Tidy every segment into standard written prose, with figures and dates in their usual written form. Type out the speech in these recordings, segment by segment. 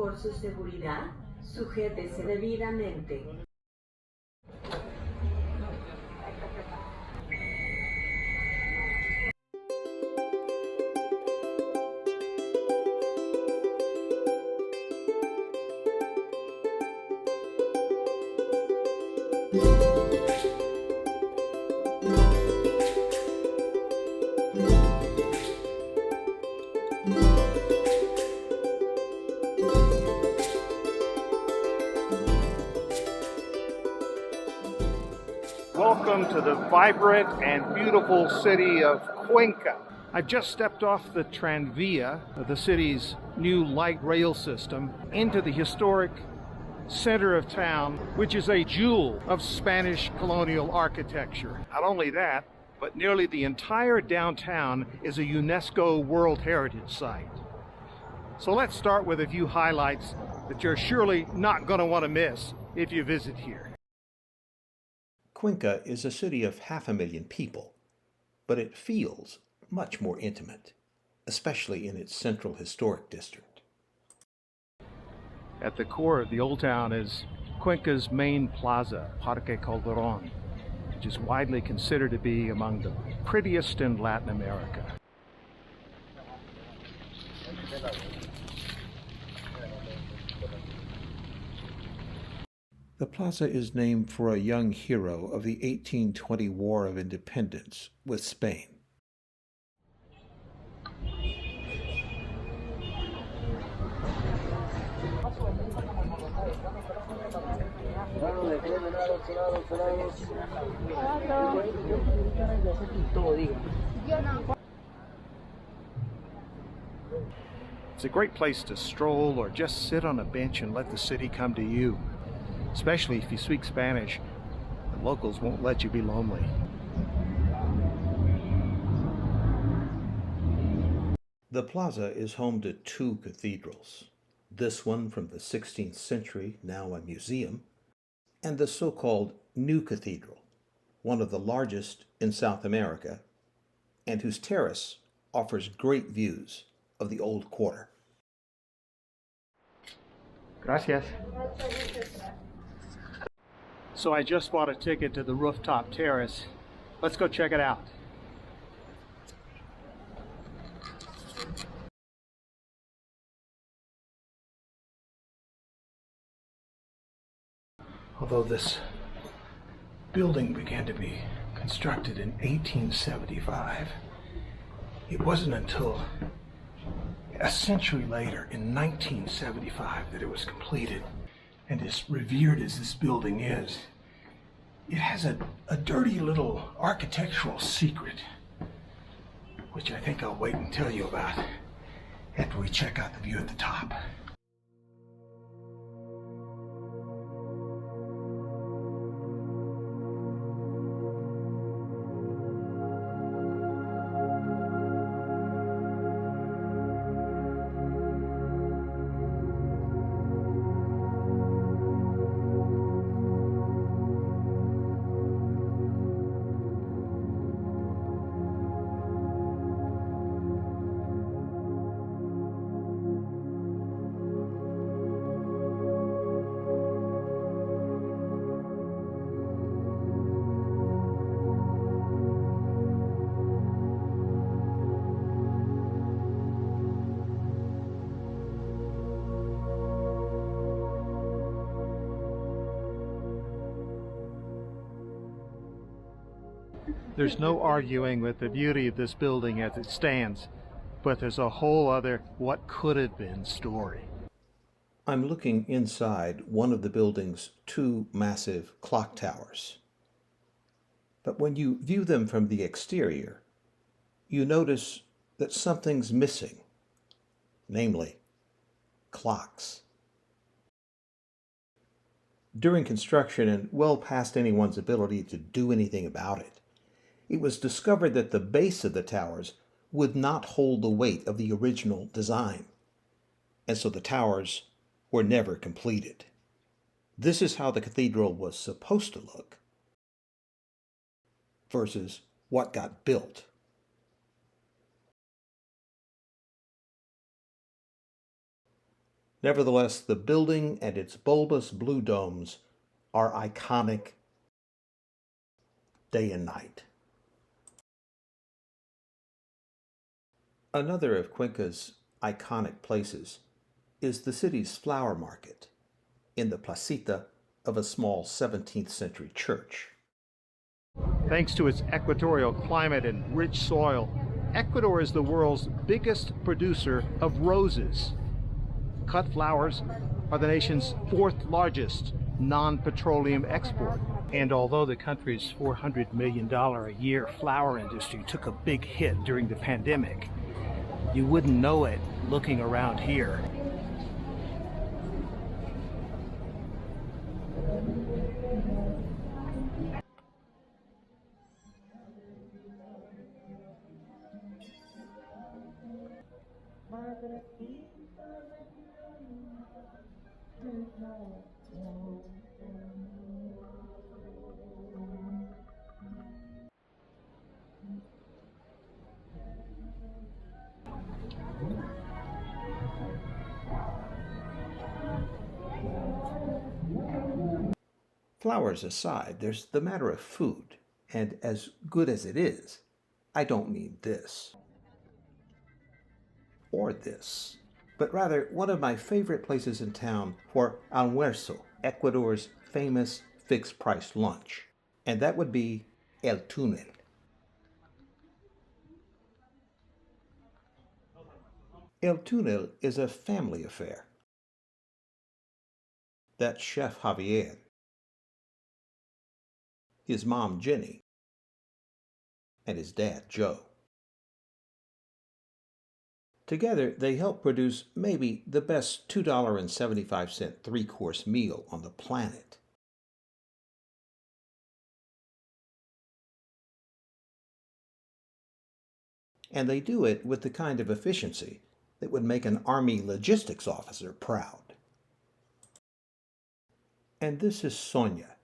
Por su seguridad, sujétese debidamente. Welcome to the vibrant and beautiful city of Cuenca. I've just stepped off the tranvia, the city's new light rail system, into the historic center of town, which is a jewel of Spanish colonial architecture. Not only that, but nearly the entire downtown is a UNESCO World Heritage Site. So let's start with a few highlights that you're surely not going to want to miss if you visit here. Cuenca is a city of 500,000 people, but it feels much more intimate, especially in its central historic district. At the core of the old town is Cuenca's main plaza, Parque Calderon, which is widely considered to be among the prettiest in Latin America. The plaza is named for a young hero of the 1820 War of Independence with Spain. It's a great place to stroll or just sit on a bench and let the city come to you. Especially if you speak Spanish, the locals won't let you be lonely. The plaza is home to two cathedrals. This one from the 16th century, now a museum, and the so-called New Cathedral, one of the largest in South America, and whose terrace offers great views of the old quarter. Gracias. So I just bought a ticket to the rooftop terrace. Let's go check it out. Although this building began to be constructed in 1875, it wasn't until a century later, in 1975, that it was completed. And as revered as this building is, it has a dirty little architectural secret, which I think I'll wait and tell you about after we check out the view at the top. There's no arguing with the beauty of this building as it stands, but there's a whole other what could have been story. I'm looking inside one of the building's two massive clock towers. But when you view them from the exterior, you notice that something's missing, namely, clocks. During construction, and well past anyone's ability to do anything about it, it was discovered that the base of the towers would not hold the weight of the original design, and so the towers were never completed. This is how the cathedral was supposed to look versus what got built. Nevertheless, the building and its bulbous blue domes are iconic day and night. Another of Cuenca's iconic places is the city's flower market in the placita of a small 17th century church. Thanks to its equatorial climate and rich soil, Ecuador is the world's biggest producer of roses. Cut flowers are the nation's fourth largest non-petroleum export. And although the country's $400 million a year flower industry took a big hit during the pandemic, you wouldn't know it looking around here. Flowers aside, there's the matter of food, and as good as it is, I don't mean this or this, but rather one of my favorite places in town for almuerzo, Ecuador's famous fixed-price lunch, and that would be El Túnel. El Túnel is a family affair. That's Chef Javier, his mom Jenny, and his dad Joe. Together, they help produce maybe the best $2.75 three-course meal on the planet. And they do it with the kind of efficiency that would make an Army logistics officer proud. And this is Sonia,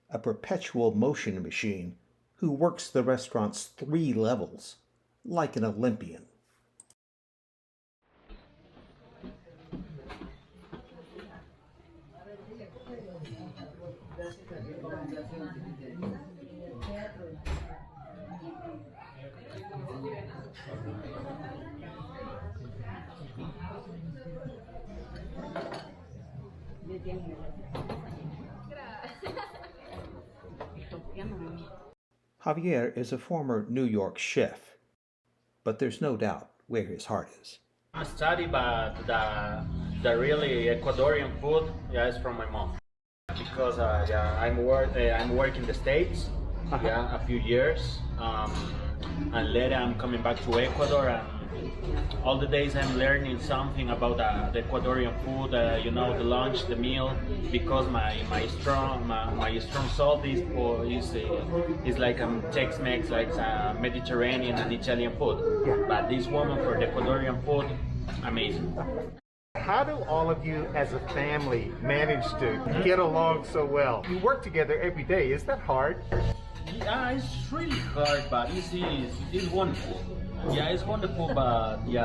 a perpetual motion machine who works the restaurant's 3 levels like an Olympian. Javier is a former New York chef, but there's no doubt where his heart is. I study, but the really Ecuadorian food, is from my mom. Because I'm working in the States, a few years, and later I'm coming back to Ecuador, and all the days I'm learning something about the Ecuadorian food, the lunch, the meal, because my strong salt is like Tex-Mex, like Mediterranean and Italian food. Yeah. But this woman for the Ecuadorian food, amazing. How do all of you as a family manage to get along so well? You work together every day. Is that hard? Yeah, it's really hard, but it's wonderful. Yeah, it's wonderful, but is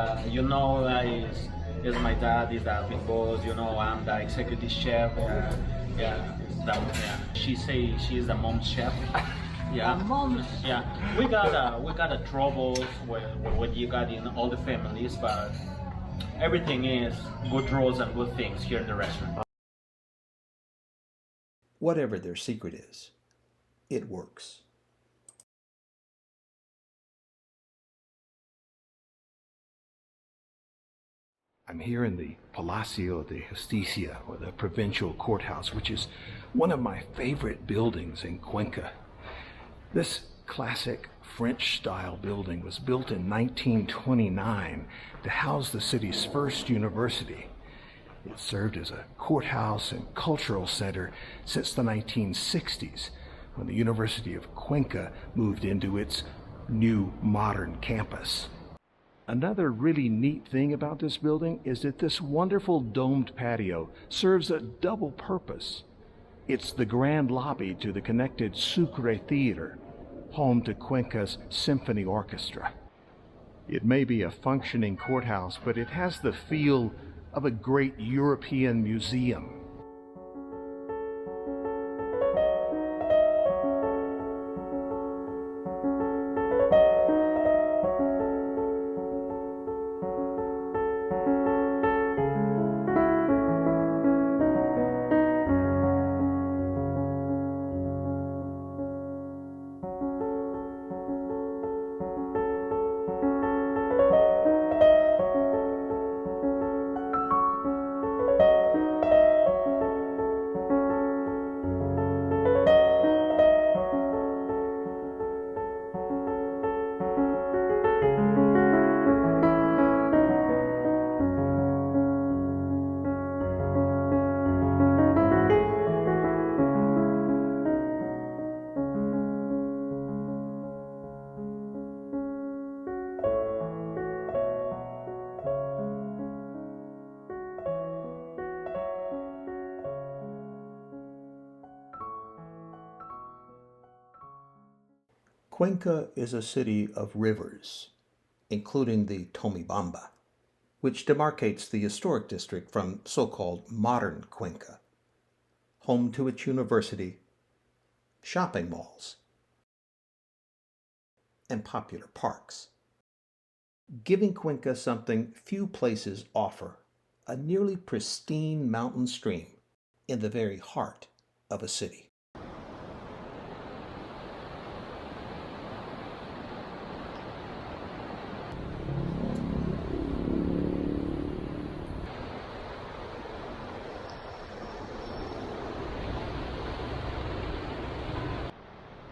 my dad is the big boss. I'm the executive chef. She say she is the mom chef. Yeah, Mom. yeah. We got troubles what you got in all the families, but everything is good rules and good things here in the restaurant. Whatever their secret is, it works. I'm here in the Palacio de Justicia, or the provincial courthouse, which is one of my favorite buildings in Cuenca. This classic French-style building was built in 1929 to house the city's first university. It served as a courthouse and cultural center since the 1960s, when the University of Cuenca moved into its new modern campus. Another really neat thing about this building is that this wonderful domed patio serves a double purpose. It's the grand lobby to the connected Sucre Theater, home to Cuenca's symphony orchestra. It may be a functioning courthouse, but it has the feel of a great European museum. Cuenca is a city of rivers, including the Tomibamba, which demarcates the historic district from so-called modern Cuenca, home to its university, shopping malls, and popular parks, giving Cuenca something few places offer, a nearly pristine mountain stream in the very heart of a city.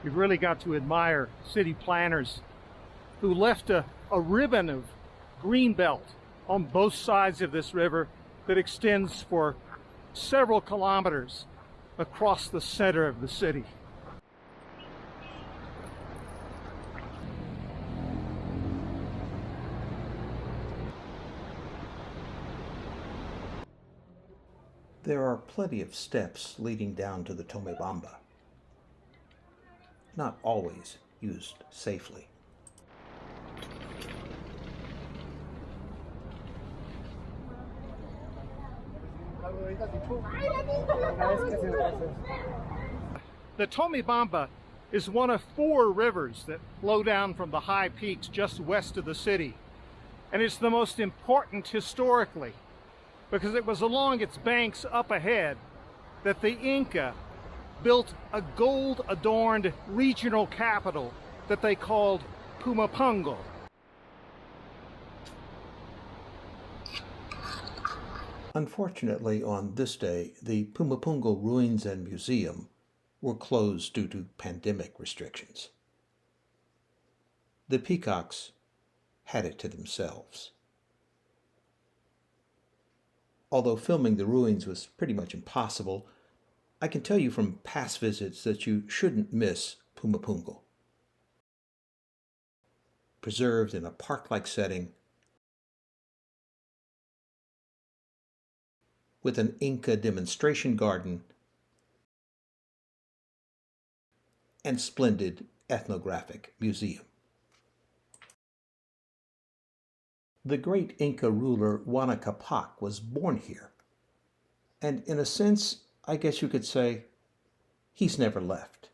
You've really got to admire city planners who left a ribbon of green belt on both sides of this river that extends for several kilometers across the center of the city. There are plenty of steps leading down to the Tomibamba, not always used safely. The Tomibamba is one of 4 rivers that flow down from the high peaks just west of the city. And it's the most important historically, because it was along its banks up ahead that the Inca built a gold-adorned regional capital that they called Pumapungo. Unfortunately, on this day, the Pumapungo Ruins and Museum were closed due to pandemic restrictions. The peacocks had it to themselves. Although filming the ruins was pretty much impossible, I can tell you from past visits that you shouldn't miss Pumapungo. Preserved in a park-like setting, with an Inca demonstration garden and splendid ethnographic museum. The great Inca ruler Huayna Capac was born here, and in a sense, I guess you could say, he's never left.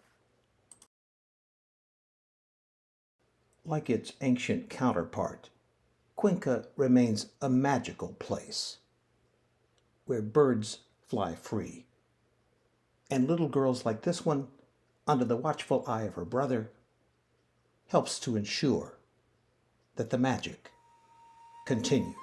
Like its ancient counterpart, Cuenca remains a magical place, where birds fly free, and little girls like this one, under the watchful eye of her brother, helps to ensure that the magic continues.